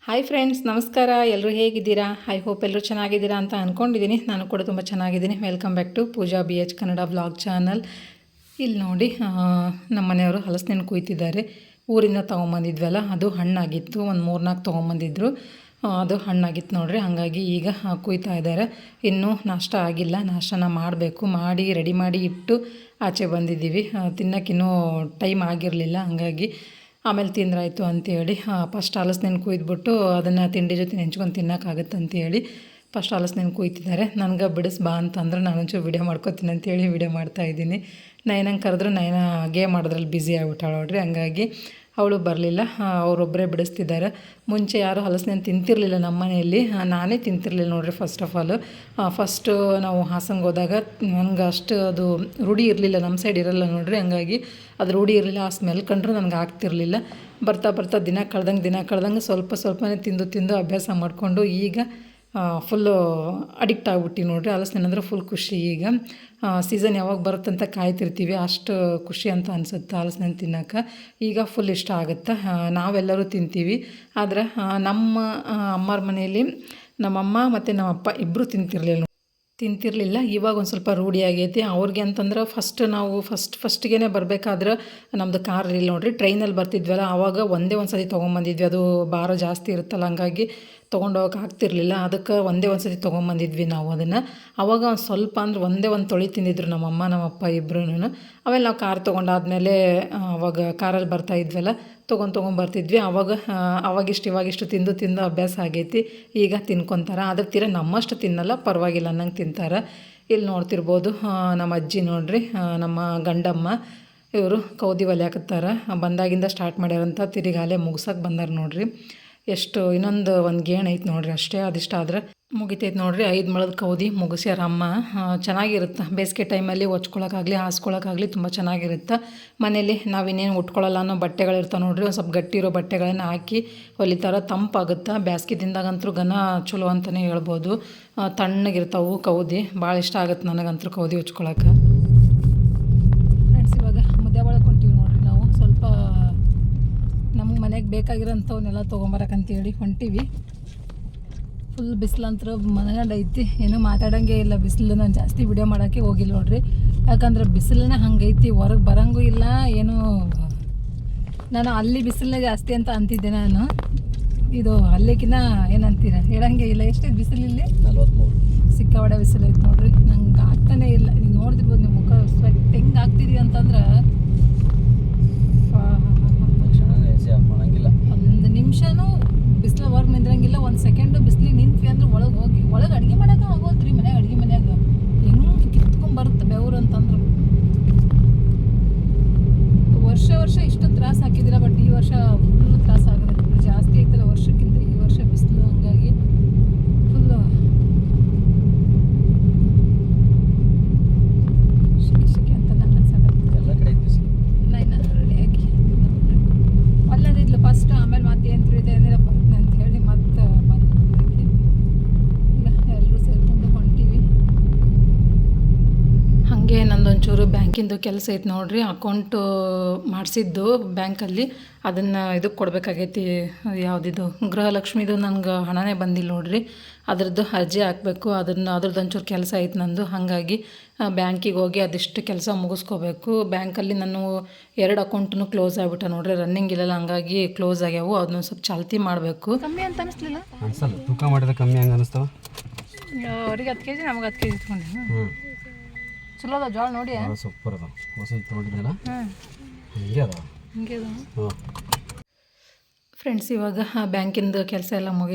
Hi friends, ನಮಸ್ಕಾರ. ಎಲ್ಲರೂ ಹೇಗಿದ್ದೀರಾ? ಐ ಹೋಪ್ ಎಲ್ಲರೂ ಚೆನ್ನಾಗಿದ್ದೀರಾ ಅಂತ ಅಂದ್ಕೊಂಡಿದ್ದೀನಿ. ನಾನು ಕೂಡ ತುಂಬ ಚೆನ್ನಾಗಿದ್ದೀನಿ. Welcome back to Pooja BH Kannada vlog channel. ಇಲ್ಲಿ ನೋಡಿ, ನಮ್ಮ ಮನೆಯವರು ಹಲಸಿನ ಕುಯ್ತಿದ್ದಾರೆ. ಊರಿಂದ ತೊಗೊಂಬಂದಿದ್ವಲ್ಲ, ಅದು ಹಣ್ಣಾಗಿತ್ತು. ಒಂದು 3-4 ತೊಗೊಂಬಂದಿದ್ರು. ಅದು ಹಣ್ಣಾಗಿತ್ತು ನೋಡ್ರಿ. ಹಾಗಾಗಿ ಈಗ ಕುಯ್ತಾ ಇದ್ದಾರೆ. ಇನ್ನೂ ನಾಷ್ಟ ಆಗಿಲ್ಲ. ನಾಷ್ಟನ ಮಾಡಬೇಕು. ಮಾಡಿ ರೆಡಿ ಮಾಡಿ ಇಟ್ಟು ಆಚೆ ಬಂದಿದ್ದೀವಿ. ತಿನ್ನೋಕ್ಕಿನ್ನೂ ಟೈಮ್ ಆಗಿರಲಿಲ್ಲ. ಹಾಗಾಗಿ ಆಮೇಲೆ ತಿಂದ್ರಾಯ್ತು ಅಂಥೇಳಿ ಫಸ್ಟ್ ಹಲಸಿನ ಕುಯ್ದುಬಿಟ್ಟು ಅದನ್ನು ತಿಂಡಿ ಜೊತೆ ನೆಂಚ್ಕೊಂಡು ತಿನ್ನೋಕ್ಕಾಗತ್ತೆ ಅಂತೇಳಿ ಫಸ್ಟ್ ಹಲಸಿನ ಕುಯ್ತಿದ್ದಾರೆ. ನನಗೆ ಬಿಡಿಸ್ ಬಾ ಅಂತಂದ್ರೆ ನಾನೊಂಚೂರು ವೀಡಿಯೋ ಮಾಡ್ಕೊತೀನಿ ಅಂತೇಳಿ ವೀಡಿಯೋ ಮಾಡ್ತಾಯಿದ್ದೀನಿ. ನೈನಂಗೆ ಕರೆದ್ರೆ ನೈನ ಗೇಮ್ ಮಾಡೋದ್ರಲ್ಲಿ ಬ್ಯುಸಿ ಆಗ್ಬಿಟ್ಟಾಳೆ ನೋಡ್ರಿ. ಹಂಗಾಗಿ ಅವಳು ಬರಲಿಲ್ಲ. ಅವರೊಬ್ಬರೇ ಬಿಡಿಸ್ತಿದ್ದಾರೆ. ಮುಂಚೆ ಯಾರು ಹಲಸಿನ ತಿಂತಿರಲಿಲ್ಲ ನಮ್ಮ ಮನೆಯಲ್ಲಿ. ನಾನೇ ತಿಂತಿರಲಿಲ್ಲ ನೋಡಿರಿ. ಫಸ್ಟ್ ಆಫ್ ಆಲು ಫಸ್ಟು ನಾವು ಹಾಸನ್ಗೆ ಹೋದಾಗ ನನಗೆ ಅಷ್ಟು ಅದು ರೂಢಿ ಇರಲಿಲ್ಲ. ನಮ್ಮ ಸೈಡ್ ಇರಲ್ಲ ನೋಡಿರಿ. ಹಂಗಾಗಿ ಅದು ರೂಢಿ ಇರಲಿಲ್ಲ. ಆ ಸ್ಮೆಲ್ ಕಂಡ್ರೂ ನನಗೆ ಆಗ್ತಿರಲಿಲ್ಲ. ಬರ್ತಾ ದಿನ ಕಳ್ದಂಗೆ ಸ್ವಲ್ಪನೇ ತಿಂದು ಅಭ್ಯಾಸ ಮಾಡಿಕೊಂಡು ಈಗ ಫುಲ್ಲು ಅಡಿಕ್ಟ್ ಆಗಿಬಿಟ್ಟು ನೋಡಿರಿ. ಹಲಸಿನ ಅಂದರೆ ಫುಲ್ ಖುಷಿ. ಈಗ ಸೀಸನ್ ಯಾವಾಗ ಬರುತ್ತಂತ ಕಾಯ್ತಿರ್ತೀವಿ. ಅಷ್ಟು ಖುಷಿ ಅಂತ ಅನಿಸುತ್ತೆ ಹಲಸಿನ ತಿನ್ನೋಕೆ. ಈಗ ಫುಲ್ ಇಷ್ಟ ಆಗುತ್ತೆ. ನಾವೆಲ್ಲರೂ ತಿಂತೀವಿ. ಆದರೆ ನಮ್ಮ ಅಮ್ಮರ ಮನೆಯಲ್ಲಿ ನಮ್ಮಮ್ಮ ಮತ್ತು ನಮ್ಮಪ್ಪ ಇಬ್ಬರು ತಿಂತಿರಲಿಲ್ಲ. ಇವಾಗ ಒಂದು ಸ್ವಲ್ಪ ರೂಢಿ ಆಗೈತಿ ಅವ್ರಿಗೆ. ಅಂತಂದ್ರೆ ನಾವು ಫಸ್ಟಿಗೆ ಬರಬೇಕಾದ್ರೆ ನಮ್ಮದು ಕಾರ್ ಇಲ್ಲ ನೋಡಿರಿ. ಟ್ರೈನಲ್ಲಿ ಬರ್ತಿದ್ವಲ್ಲ, ಆವಾಗ ಒಂದೇ ಒಂದು ಸತಿ ತೊಗೊಂಬಂದಿದ್ವಿ. ಅದು ಭಾರ ಜಾಸ್ತಿ ಇರುತ್ತಲ್ಲ, ಹಂಗಾಗಿ ತೊಗೊಂಡೋಗಕ್ಕೆ ಆಗ್ತಿರ್ಲಿಲ್ಲ. ಅದಕ್ಕೆ ಒಂದೇ ಒಂದು ಸತಿ ತೊಗೊಂಬಂದಿದ್ವಿ ನಾವು ಅದನ್ನು. ಆವಾಗ ಒಂದು ಸ್ವಲ್ಪ ಅಂದ್ರೆ ಒಂದೇ ಒಂದು ತೊಳಿ ತಿಂದಿದ್ರು ನಮ್ಮಮ್ಮ ನಮ್ಮಪ್ಪ ಇಬ್ಬರೂ. ಆಮೇಲೆ ನಾವು ಕಾರ್ ತೊಗೊಂಡಾದ್ಮೇಲೆ ಅವಾಗ ಕಾರಲ್ಲಿ ಬರ್ತಾಯಿದ್ವಲ್ಲ, ತೊಗೊಂಬರ್ತಿದ್ವಿ. ಅವಾಗಿಷ್ಟು ತಿಂದು ಅಭ್ಯಾಸ ಆಗೈತಿ. ಈಗ ತಿನ್ಕೊತಾರೆ. ಆದರೆ ತೀರ ನಮ್ಮಷ್ಟು ತಿನ್ನಲ್ಲ, ಪರವಾಗಿಲ್ಲ ಅನ್ನಂಗೆ ತಿಂತಾರೆ. ಇಲ್ಲಿ ನೋಡ್ತಿರ್ಬೋದು ನಮ್ಮ ಅಜ್ಜಿ ನೋಡ್ರಿ, ನಮ್ಮ ಗಂಡಮ್ಮ ಇವರು ಕೌದಿ ಹೊಲಿಯಾಕತ್ತಾರ. ಬಂದಾಗಿಂದ ಸ್ಟಾರ್ಟ್ ಮಾಡ್ಯಾರಂತ ತಿರುಗಾಲೆ ಮುಗ್ಸಕ್ಕೆ ಬಂದಾರ ನೋಡ್ರಿ. ಎಷ್ಟು ಇನ್ನೊಂದು ಗೇಣು ಐತೆ ನೋಡ್ರಿ ಅಷ್ಟೇ. ಅದಿಷ್ಟ ಆದರೆ ಮುಗಿತೈತೆ ನೋಡ್ರಿ. 5 ಮೊಳದ ಕೌದಿ ಮುಗಿಸ್ಯಾರ ಅಮ್ಮ. ಚೆನ್ನಾಗಿರುತ್ತೆ ಬೇಸಿಗೆ ಟೈಮಲ್ಲಿ ಹೊಚ್ಕೊಳಕ್ಕಾಗಲಿ ಹಾಸ್ಕೊಳಕ್ಕಾಗಲಿ ತುಂಬ ಚೆನ್ನಾಗಿರುತ್ತೆ. ಮನೇಲಿ ನಾವಿನ್ನೇನು ಉಟ್ಕೊಳ್ಳಲ್ಲ ಅನ್ನೋ ಬಟ್ಟೆಗಳಿರ್ತಾವೆ ನೋಡ್ರಿ, ಒಂದು ಸ್ವಲ್ಪ ಗಟ್ಟಿ ಇರೋ ಬಟ್ಟೆಗಳನ್ನು ಹಾಕಿ ಹೊಲಿತಾರೆ. ತಂಪಾಗುತ್ತೆ. ಬೇಸಿಗೆ ದಿನದಾಗಂತೂ ಘನ ಚಲೋ ಅಂತಲೇ ಹೇಳ್ಬೋದು. ತಣ್ಣಗಿರ್ತಾವೆ ಕೌದಿ. ಭಾಳ ಇಷ್ಟ ಆಗುತ್ತೆ ನನಗಂತೂ ಕೌದಿ ಹೊಚ್ಕೊಳಕ್ಕೆ. ಫ್ರೆಂಡ್ಸ್, ಇವಾಗ ಮುದ್ದೆ ಬಳಕೊಂತೀವಿ ನೋಡ್ರಿ. ನಾವು ಸ್ವಲ್ಪ ನಮ್ಗೆ ಮನೆಗೆ ಬೇಕಾಗಿರೋಂಥವನ್ನೆಲ್ಲ ತೊಗೊಂಬರಕ್ಕಂತೇಳಿ ಹೊಂಟೀವಿ. ಫುಲ್ ಬಿಸಿಲಂತ್ರ ಮನೆಗಂಡು ಐತಿ. ಏನೂ ಮಾತಾಡೋಂಗೆ ಇಲ್ಲ. ಬಿಸಿಲು ನಾನು ಜಾಸ್ತಿ ವಿಡಿಯೋ ಮಾಡೋಕ್ಕೆ ಹೋಗಿಲ್ಲ ನೋಡ್ರಿ. ಯಾಕಂದ್ರೆ ಬಿಸಿಲನ್ನ ಹಂಗೈತಿ, ಹೊರಗೆ ಬರೋಂಗೂ ಇಲ್ಲ ಏನು. ನಾನು ಅಲ್ಲಿ ಬಿಸಿಲನ್ನ ಜಾಸ್ತಿ ಅಂತ ಅಂತಿದ್ದೆ. ನಾನು ಇದು ಅಲ್ಲಿಗಿನ್ನ ಏನಂತೀರ ಹೇಳಂಗೆ ಇಲ್ಲ. ಎಷ್ಟಿದೆ ಬಿಸಿಲು ಇಲ್ಲಿ? 43. ಸಿಕ್ಕಾಪಟ್ಟೆ ಬಿಸಿಲು ಐತೆ ನೋಡ್ರಿ. ನಂಗೆ ಆಗ್ತಾನೆ ಇಲ್ಲ. ನೀವು ನೋಡ್ತಿರ್ಬೋದು, ನಿಮ್ಮ ಮುಖ ಸ್ವೆಟ್ ಹೆಂಗೆ ಆಗ್ತಿದೆ ಅಂತಂದ್ರೆ ಒಂದು ನಿಮಿಷನೂ ಬಿಸಿಲು ಹೊರಗೆ ನಿಂದ್ರಂಗಿಲ್ಲ. ಒಂದು ಸೆಕೆಂಡು ಬಿಸಿಲಿಗೆ ನಿಂತ್ವಿ ಅಂದ್ರೆ ಒಳಗೆ ಅಡುಗೆ ಮಾಡೋಕೆ ಆಗೋಲ್ರಿ. ಅಡುಗೆ ಮನ್ಯಾಗ ಹೆಂಗೆ ಕಿತ್ಕೊಂಡ್ಬರುತ್ತೆ ಬೆವರು ಅಂತಂದ್ರೆ. ವರ್ಷ ಇಷ್ಟು ತ್ರಾಸು ಹಾಕಿದ್ದೀರ, ಬಟ್ ಈ ವರ್ಷ ಫುಲ್ ತ್ರಾಸು ಆಗುತ್ತೆ. ಜಾಸ್ತಿ ಆಗ್ತದೆ ವರ್ಷಕ್ಕಿಂತ ಈ ವರ್ಷ ಬಿಸಿಲು. ಹಂಗಾಗಿ ಫುಲ್ಲು ಶಿಕೆ ಅಂತ ನಂಗೆ ಅನ್ಸತ್ತೆ. ಎಲ್ಲ ಕಡೆ ಬಿಸಿಲು. ರೆಡಿಯಾಗಿ ಅಲ್ಲದಿದ್ಲು ಫಸ್ಟ್. ಆಮೇಲೆ ಮತ್ತೆ ಏನು ತಿಳಿದೆ ಅಂದರೆ ಬರ್ತನೆ ಅಂತ ಹೇಳಿ ಮತ್ತೆ ಬಂದು ಈಗ ಎಲ್ಲರೂ ಸೇರಿಕೊಂಡು ಹೊಂಟೀವಿ. ಹಾಗೆ ನಂದೊಂಚೂರು ಬ್ಯಾಂಕಿಂದು ಕೆಲಸ ಐತೆ ನೋಡ್ರಿ. ಅಕೌಂಟು ಮಾಡಿಸಿದ್ದು ಬ್ಯಾಂಕಲ್ಲಿ, ಅದನ್ನು ಇದಕ್ಕೆ ಕೊಡಬೇಕಾಗೈತಿ. ಯಾವುದಿದು ಗೃಹಲಕ್ಷ್ಮಿದು ನನಗೆ ಹಣನೇ ಬಂದಿಲ್ಲ ನೋಡ್ರಿ. ಅದ್ರದ್ದು ಅರ್ಜಿ ಹಾಕಬೇಕು. ಅದ್ರದ್ದೊಂಚೂರು ಕೆಲಸ ಐತೆ ನಂದು. ಹಾಗಾಗಿ ಬ್ಯಾಂಕಿಗೆ ಹೋಗಿ ಅದಿಷ್ಟು ಕೆಲಸ ಮುಗಿಸ್ಕೋಬೇಕು. ಬ್ಯಾಂಕಲ್ಲಿ ನಾನು 2 ಅಕೌಂಟನ್ನು ಕ್ಲೋಸ್ ಆಗಿಬಿಟ್ಟ ನೋಡ್ರಿ. ರನ್ನಿಂಗ್ ಇಲ್ಲಲ್ಲ, ಹಂಗಾಗಿ ಕ್ಲೋಸ್ ಆಗ್ಯಾವು. ಅದನ್ನ ಸ್ವಲ್ಪ ಚಾಲ್ತಿ ಮಾಡಬೇಕು. ಕಮ್ಮಿ ಅಂತ ಅನಿಸ್ಲಿಲ್ಲ? ಅನ್ಸಲ್ಲ. ತೂಕ ಮಾಡಿದ್ರೆ ಕಮ್ಮಿ ಹಂಗೆ ಅನಿಸ್ತಾವ. ಅವ್ರಿಗೆ 10 kg, ನಮಗೆ 10 kg ಇಟ್ಕೊಂಡು. ಚಲೋ ಅದ ಜೋಳ ನೋಡಿ. ಸೂಪರ್ ಅದ. ವಸಂತ ನೋಡಿದ್ನಲ್ಲ, ಹಿಂಗೆ ಅದ. ಫ್ರೆಂಡ್ಸ್, ಇವಾಗ ಬ್ಯಾಂಕಿಂದು ಕೆಲಸ ಎಲ್ಲ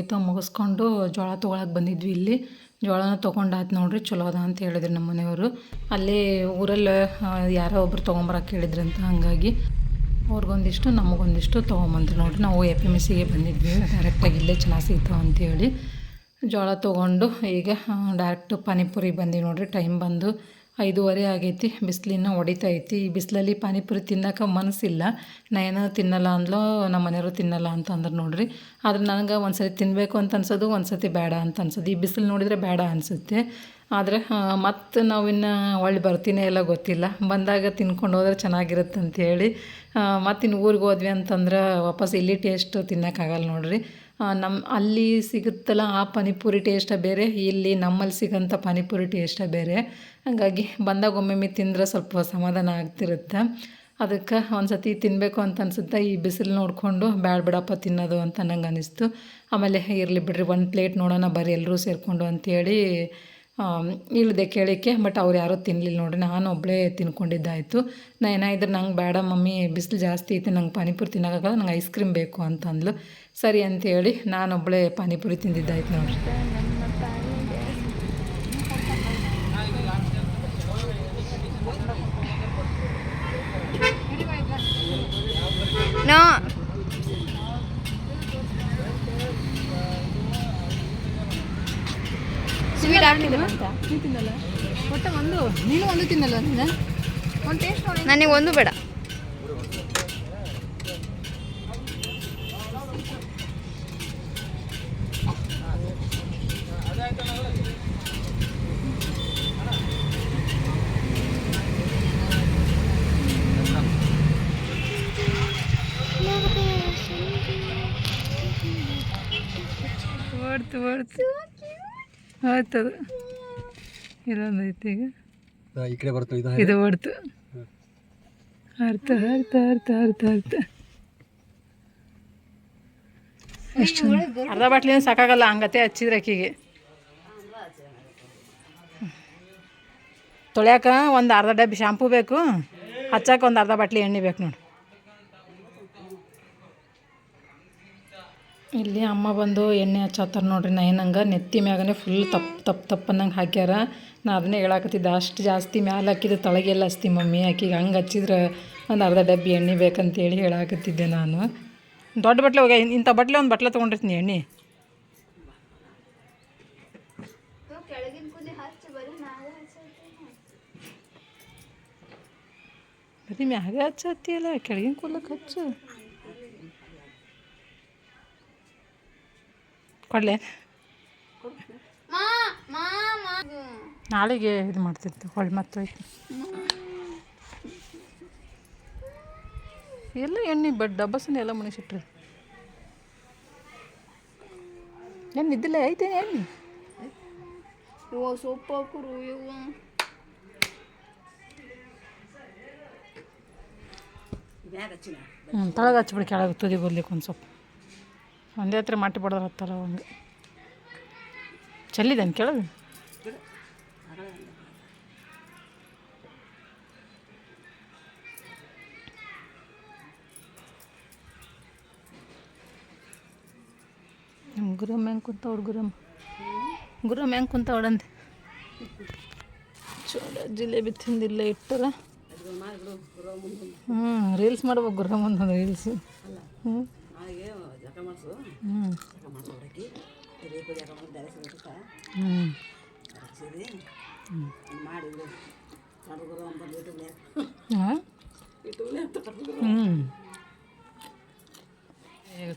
ಮುಗಿಸ್ಕೊಂಡು ಜೋಳ ತೊಗೊಳಕ್ಕೆ ಬಂದಿದ್ವಿ. ಇಲ್ಲಿ ಜೋಳನ ತೊಗೊಂಡಾಯ್ತು ನೋಡ್ರಿ. ಚಲೋ ಅದ ಅಂತ ಹೇಳಿದ್ರು ನಮ್ಮ ಮನೆಯವರು. ಅಲ್ಲಿ ಊರಲ್ಲಿ ಯಾರೋ ಒಬ್ರು ತೊಗೊಂಬರಕ್ಕೆ ಹೇಳಿದ್ರಂತ. ಹಾಗಾಗಿ ಅವ್ರಿಗೊಂದಿಷ್ಟು ನಮಗೊಂದಿಷ್ಟು ತೊಗೊಂಬಂದ್ರು ನೋಡ್ರಿ. ನಾವು APMCಗೆ ಬಂದಿದ್ವಿ. ಡೈರೆಕ್ಟಾಗಿ ಇಲ್ಲೇ ಚೆನ್ನಾಗಿ ಸಿಗ್ತಾವೆ ಅಂತೇಳಿ ಜೋಳ ತೊಗೊಂಡು ಈಗ ಡೈರೆಕ್ಟ್ ಪಾನಿಪುರಿ ಬಂದ್ವಿ ನೋಡ್ರಿ. ಟೈಮ್ ಬಂದು 5:30 ಆಗೈತಿ. ಬಿಸಿಲಿನ ಹೊಡಿತಾ ಐತಿ. ಈ ಬಿಸಿಲಲ್ಲಿ ಪಾನಿಪುರಿ ತಿನ್ನೋಕೆ ಮನಸ್ಸಿಲ್ಲ. ನಾನು ತಿನ್ನಲ್ಲ ಅಂದ್ಲೋ, ನಮ್ಮ ಮನೆಯವರು ತಿನ್ನಲ್ಲ ಅಂತ ಅಂದ್ರೆ ನೋಡ್ರಿ. ಆದ್ರೆ ನನಗೆ ಒಂದು ಸತಿ ತಿನ್ನಬೇಕು ಅಂತ ಅನ್ಸೋದು, ಒಂದು ಸತಿ ಬೇಡ ಅಂತ ಅನ್ಸೋದು. ಈ ಬಿಸಿಲು ನೋಡಿದರೆ ಬೇಡ ಅನಿಸುತ್ತೆ. ಆದರೆ ಮತ್ತು ನಾವಿನ್ನು ಒಳ್ಳೆ ಬರ್ತೀನಿ ಎಲ್ಲ ಗೊತ್ತಿಲ್ಲ. ಬಂದಾಗ ತಿನ್ಕೊಂಡು ಹೋದ್ರೆ ಚೆನ್ನಾಗಿರುತ್ತೆ ಅಂಥೇಳಿ ಮತ್ತಿನ್ನು ಊರಿಗೆ ಹೋದ್ವಿ ಅಂತಂದ್ರೆ ವಾಪಸ್ ಇಲ್ಲಿ ಟೇಸ್ಟ್ ತಿನ್ನೋಕ್ಕಾಗಲ್ಲ ನೋಡಿರಿ. ಅಲ್ಲಿ ಸಿಗುತ್ತಲ್ಲ ಆ ಪಾನಿಪುರಿ ಟೇಸ್ಟೇ ಬೇರೆ, ಇಲ್ಲಿ ನಮ್ಮಲ್ಲಿ ಸಿಗೋಂಥ ಪಾನಿಪುರಿ ಟೇಸ್ಟೇ ಬೇರೆ. ಹಾಗಾಗಿ ಬಂದಾಗ ಒಮ್ಮೊಮ್ಮೆ ತಿಂದರೆ ಸ್ವಲ್ಪ ಸಮಾಧಾನ ಆಗ್ತಿರುತ್ತೆ. ಅದಕ್ಕೆ ಒಂದು ಸತಿ ತಿನ್ನಬೇಕು ಅಂತ ಅನಿಸುತ್ತೆ. ಈ ಬಿಸಿಲು ನೋಡಿಕೊಂಡು ಬ್ಯಾಡ ಬಿಡಪ್ಪ ತಿನ್ನೋದು ಅಂತ ನಂಗೆ ಅನ್ನಿಸ್ತು. ಆಮೇಲೆ ಇರಲಿ ಬಿಡ್ರಿ, ಒಂದು ಪ್ಲೇಟ್ ನೋಡೋಣ ಬರ್ರಿ ಎಲ್ಲರೂ ಸೇರಿಕೊಂಡು ಅಂಥೇಳಿ ಇಳಿದೆ ಕೇಳಿಕ್ಕೆ. ಬಟ್ ಅವ್ರು ಯಾರೂ ತಿನ್ನಲಿಲ್ಲ ನೋಡಿರಿ, ನಾನು ಒಬ್ಬಳೇ ತಿನ್ಕೊಂಡಿದ್ದಾಯಿತು. ನಾ ಏನಾಯಿದ್ರು ನಂಗೆ ಬೇಡ ಮಮ್ಮಿ ಬಿಸಿಲು ಜಾಸ್ತಿ ಐತೆ, ನಂಗೆ ಪಾನಿಪುರಿ ತಿನ್ನೋಕ್ಕಾಗಲ್ಲ, ನಂಗೆ ಐಸ್ ಕ್ರೀಮ್ ಬೇಕು ಅಂತಂದ್ಲು. ಸರಿ ಅಂಥೇಳಿ ನಾನೊಬ್ಬಳೇ ಪಾನಿಪುರಿ ತಿಂದಿದ್ದಾಯ್ತು ನೋಡಿರಿ. ನೋ ಸ್ವೀಟ್ ಆಗ್ತಿದೆ ಅಂತ ತಿನ್ನಲ್ಲ ಒಟ್ಟು ಒಂದು, ನೀನು ಒಂದು ತಿನ್ನಲ್ಲ ನೀನು ಒಂದು ಟೇಸ್ಟ್ ನೋಡಿ. ನನಗೆ ಒಂದು ಬೇಡ. ಹೊಡ್ತು ಆಯ್ತದು ಇಲ್ಲೊಂದು ಐತಿ. ಈಗ ಈ ಕಡೆ ಬರ್ತದೆ ಇದು ಹೊಡ್ತು ಅರ್ಥ ಎಷ್ಟು ಅರ್ಧ ಬಾಟ್ಲಿನ ಸಾಕಾಗಲ್ಲ, ಹಂಗತೆ ಹಚ್ಚಿದ್ರೆ ಅಕ್ಕಿಗೆ ತೊಳ್ಯಾಕ ಒಂದು ಅರ್ಧ ಡಬ್ಬಿ ಶಾಂಪೂ ಬೇಕು, ಹಚ್ಚಕ್ಕೆ ಒಂದು ಅರ್ಧ ಬಾಟ್ಲಿ ಎಣ್ಣೆ ಬೇಕು ನೋಡಿ. ಇಲ್ಲಿ ಅಮ್ಮ ಬಂದು ಎಣ್ಣೆ ಹಚ್ಚತ್ತಾರ ನೋಡ್ರಿ. ನಾ ಏನಂಗೆ ನೆತ್ತಿ ಮ್ಯಾಗನೆ ಫುಲ್ ತಪ್ಪನ್ನಂಗೆ ಹಾಕ್ಯಾರ. ನಾ ಅದನ್ನೇ ಹೇಳಾಕತ್ತಿದ್ದೆ, ಅಷ್ಟು ಜಾಸ್ತಿ ಮ್ಯಾಲೆ ಹಾಕಿದ್ದು ತಳಗೆಲ್ಲ ಹಚ್ತಿ ಮಮ್ಮಿ, ಆಕಿಗೆ ಹಂಗೆ ಹಚ್ಚಿದ್ರೆ ಒಂದು ಅರ್ಧ ಡಬ್ಬಿ ಎಣ್ಣೆ ಬೇಕಂತೇಳಿ ಹೇಳಾಕತ್ತಿದ್ದೆ ನಾನು. ದೊಡ್ಡ ಬಟ್ಲೆ ಹೋಗಿ ಇಂಥ ಬಟ್ಲೆ ಒಂದು ಬಟ್ಲೆ ತೊಗೊಂಡಿರ್ತೀನಿ ಎಣ್ಣೆ. ಬರೀ ಮ್ಯಾಗ ಹಚ್ಚತ್ತಿಯಲ್ಲ, ಕೆಳಗಿನ ಕೂದಲಕ್ಕೆ ಹಚ್ಚು. ಕೊಡಲೆ ನಾಳೆಗೆ ಇದು ಮಾಡ್ತಿರ್ತೀವಿ ಹೊಳ್ಳಿ ಮತ್ತೆ ಎಲ್ಲ ಎಣ್ಣೆ ಡಬ್ಬಸನ್ನ ಎಲ್ಲ ಮುನಿಸಿಟ್ರಿ. ಏನು ಇದ್ದಿಲ್ಲ ಐತೆ ಎಣ್ಣೆ ಸೊಪ್ಪು ಹಾಕುರು ತಳಗ ಹಚ್ಬಿಡಿ, ಕೆಳಗೆ ತುದಿ ಬರ್ಲಿಕ್ಕೆ ಒಂದು ಸ್ವಲ್ಪ ಒಂದೇ ಹತ್ರ ಮಟ್ಟಿ ಬಡದ್ರ ಹತ್ತಾರ ಹಂಗೆ ಚೆಲ್ಲಿದ್ದೇನೆ ಕೆಳಗೆ. ಗುರಮ್ ಹೆಂಗೆ ಕುಂತವ್ರು, ಗುರಮ್ ಹೆಂಗೆ ಕುಂತವಳಂದೆ. ಚೋಡ ಜಿಲೇಬಿ ತಿಂದಿಲ್ಲ ಇಟ್ಟರ. ರೀಲ್ಸ್ ಮಾಡ್ಬೇಕು ಗುರಮ್ ಒಂದು ರೀಲ್ಸು.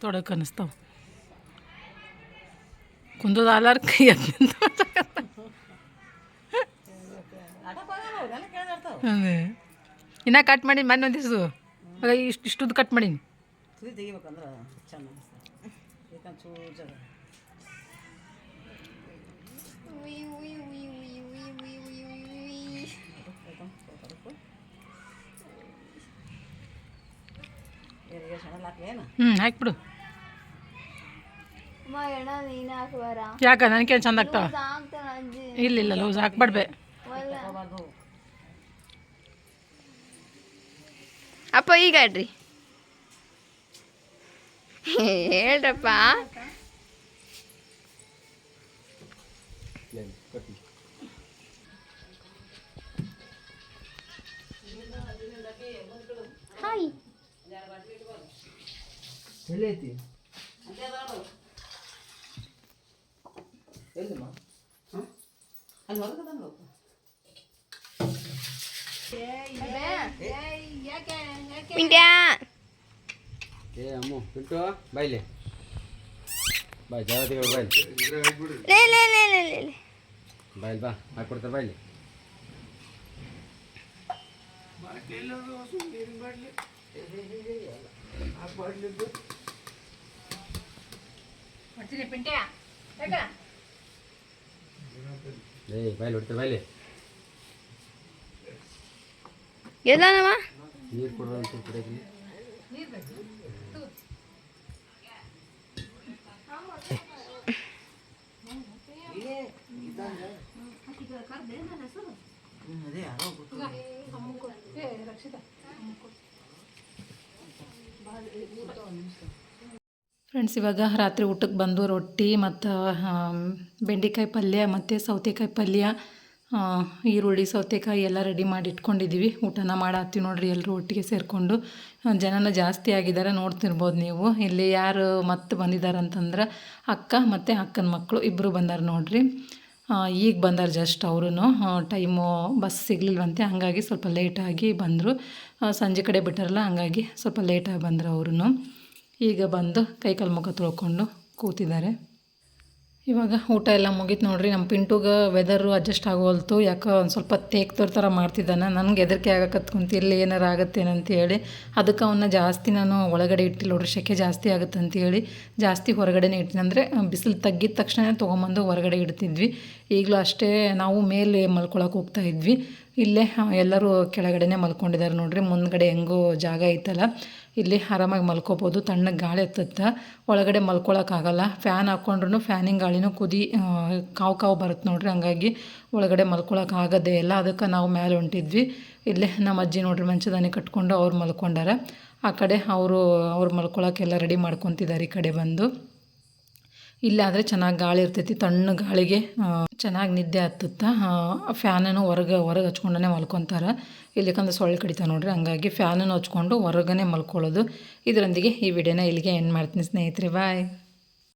ತೊಡಕ್ಕೆ ಅನ್ನಿಸ್ತಾವ ಕುಂದೋದು ಆಲಾರ ಕೈ ಅದೇ ಇನ್ನೂ ಕಟ್ ಮಾಡಿ ಮೊನ್ನೆ ಒಂದು ದಿವ್ಸು ಇಷ್ಟುದ್ದು ಕಟ್ ಮಾಡೀನಿ. ಹಾಕ್ಬಿಡು. ಯಾಕ ನನಗೇನು ಚಂದ ಆಗ್ತಾವ? ಇಲ್ಲ ಲೂಸ್ ಹಾಕ್ಬಾರ್ಬೆ. ಅಪ್ಪ ಈಗ ಆಡ್ರಿ ಹೇಳ್ರಪ್ಪ. ಹಾಯ್ ಪಿಂಟ್ಯಾ ಏ ಅಮ್ಮ ಪಿಂಟು ಬಾಯ್ಲೆ ಬಾಯ್ ಜಾಗತಿಗೆ ಬಾಯ್ ಲೇ ಬಾಯಿಲ್ ಬಾ ಹಾಕ್ಕೊಡ್ತಾರೆ ಬಾಯಿಲಿ. ಏಯ್ ಬಾಯಿಲ್ ಹೊಡಿತಾರೆ ಬಾಯಿಲಿ. ಎಲ್ಲನವ ನೀರು ಕೊಡೋ ಅಂತ ಕುಡಿಯೋಕೆ. ಫ್ರೆಂಡ್ಸ್, ಇವಾಗ ರಾತ್ರಿ ಊಟಕ್ಕೆ ಬಂದು ರೊಟ್ಟಿ ಮತ್ತು ಬೆಂಡೆಕಾಯಿ ಪಲ್ಯ ಮತ್ತು ಸೌತೆಕಾಯಿ ಪಲ್ಯ, ಈರುಳ್ಳಿ ಸೌತೆಕಾಯಿ ಎಲ್ಲ ರೆಡಿ ಮಾಡಿ ಇಟ್ಕೊಂಡಿದ್ದೀವಿ. ಊಟನ ಮಾಡತ್ತೀವಿ ನೋಡ್ರಿ ಎಲ್ಲರೂ ಒಟ್ಟಿಗೆ ಸೇರಿಕೊಂಡು. ಜನನ ಜಾಸ್ತಿ ಆಗಿದ್ದಾರೆ, ನೋಡ್ತಿರ್ಬೋದು ನೀವು. ಇಲ್ಲಿ ಯಾರು ಮತ್ತೆ ಬಂದಿದ್ದಾರೆ ಅಂತಂದ್ರೆ ಅಕ್ಕ ಮತ್ತು ಅಕ್ಕನ ಮಕ್ಕಳು ಇಬ್ಬರು ಬಂದಾರ ನೋಡ್ರಿ. ಈಗ ಬಂದಾರ ಜಸ್ಟ್ ಅವರು. ಟೈಮು ಬಸ್ ಸಿಗಲಿಲ್ವಂತೆ, ಹಾಗಾಗಿ ಸ್ವಲ್ಪ ಲೇಟಾಗಿ ಬಂದರು. ಸಂಜೆ ಕಡೆ ಬಿಟ್ಟಾರಲ್ಲ, ಹಂಗಾಗಿ ಸ್ವಲ್ಪ ಲೇಟಾಗಿ ಬಂದರು ಅವರು. ಈಗ ಬಂದು ಕೈಕಾಲು ಮುಖ ತೊಳ್ಕೊಂಡು ಕೂತಿದ್ದಾರೆ. ಇವಾಗ ಊಟ ಎಲ್ಲ ಮುಗೀತು ನೋಡ್ರಿ. ನಮ್ಮ ಪಿಂಟುಗೆ ವೆದರು ಅಡ್ಜಸ್ಟ್ ಆಗೋಲ್ತು, ಯಾಕೋ ಒಂದು ಸ್ವಲ್ಪ ತೇಗ್ತೋರ್ ಥರ ಮಾಡ್ತಿದ್ದಾನೆ. ನನಗೆ ಹೆದರಿಕೆ ಆಗಕತ್ಕೊಂತ ಇಲ್ಲಿ ಏನಾರು ಆಗುತ್ತೇನಂತೇಳಿ ಅದಕ್ಕೆ ಅವನ್ನ ಜಾಸ್ತಿ ನಾನು ಒಳಗಡೆ ಇಟ್ಟಿಲ್ಲ ನೋಡ್ರಿ. ಸೆಕೆ ಜಾಸ್ತಿ ಆಗುತ್ತೆ ಅಂತೇಳಿ ಜಾಸ್ತಿ ಹೊರಗಡೆನೇ ಇಡ್ತೀನಿ. ಅಂದರೆ ಬಿಸಿಲು ತಗ್ಗಿದ ತಕ್ಷಣ ತೊಗೊಂಬಂದು ಹೊರಗಡೆ ಇಡ್ತಿದ್ವಿ. ಈಗಲೂ ಅಷ್ಟೇ, ನಾವು ಮೇಲೆ ಮಲ್ಕೊಳಕ್ಕೆ ಹೋಗ್ತಾ ಇದ್ವಿ. ಇಲ್ಲೇ ಎಲ್ಲರೂ ಕೆಳಗಡೆನೇ ಮಲ್ಕೊಂಡಿದ್ದಾರೆ ನೋಡ್ರಿ. ಮುಂದ್ಗಡೆ ಹೆಂಗೋ ಜಾಗ ಐತಲ್ಲ, ಇಲ್ಲಿ ಆರಾಮಾಗಿ ಮಲ್ಕೋಬೋದು. ತಣ್ಣಗೆ ಗಾಳಿ ಹತ್ತುತ್ತೆ, ಒಳಗಡೆ ಮಲ್ಕೊಳಕ್ಕಾಗಲ್ಲ. ಫ್ಯಾನ್ ಹಾಕ್ಕೊಂಡ್ರು ಫ್ಯಾನಿನ ಗಾಳಿನೂ ಕಾವು ಬರುತ್ತೆ ನೋಡ್ರಿ. ಹಂಗಾಗಿ ಒಳಗಡೆ ಮಲ್ಕೊಳಕ್ಕಾಗೋದೇ ಇಲ್ಲ. ಅದಕ್ಕೆ ನಾವು ಮೇಲೆ ಹೊಂಟಿದ್ವಿ. ಇಲ್ಲೇ ನಮ್ಮ ಅಜ್ಜಿ ನೋಡ್ರಿ ಮಂಚದಾನೆ ಕಟ್ಕೊಂಡು ಅವ್ರು ಮಲ್ಕೊಂಡಾರ. ಆ ಕಡೆ ಅವ್ರು ಮಲ್ಕೊಳಕ್ಕೆಲ್ಲ ರೆಡಿ ಮಾಡ್ಕೊತಿದ್ದಾರೆ ಈ ಕಡೆ ಬಂದು. ಇಲ್ಲಾದರೆ ಚೆನ್ನಾಗಿ ಗಾಳಿ ಇರ್ತೈತಿ, ತಣ್ಣ ಗಾಳಿಗೆ ಚೆನ್ನಾಗಿ ನಿದ್ದೆ ಹತ್ತುತ್ತಾ. ಫ್ಯಾನನ್ನು ಹೊರಗೆ ಹಚ್ಕೊಂಡೇ ಮಲ್ಕೊತಾರೆ. ಇಲ್ಲಿಕಂದ್ರೆ ಸೊಳ್ಳೆ ಕಡಿತಾವೆ ನೋಡ್ರಿ, ಹಂಗಾಗಿ ಫ್ಯಾನನ್ನು ಹಚ್ಕೊಂಡು ಹೊರಗನೆ ಮಲ್ಕೊಳ್ಳೋದು. ಇದರೊಂದಿಗೆ ಈ ವಿಡಿಯೋನ ಇಲ್ಲಿಗೆ ಎಂಡ್ ಮಾಡ್ತೀನಿ ಸ್ನೇಹಿತರೆ. ಬಾಯ್.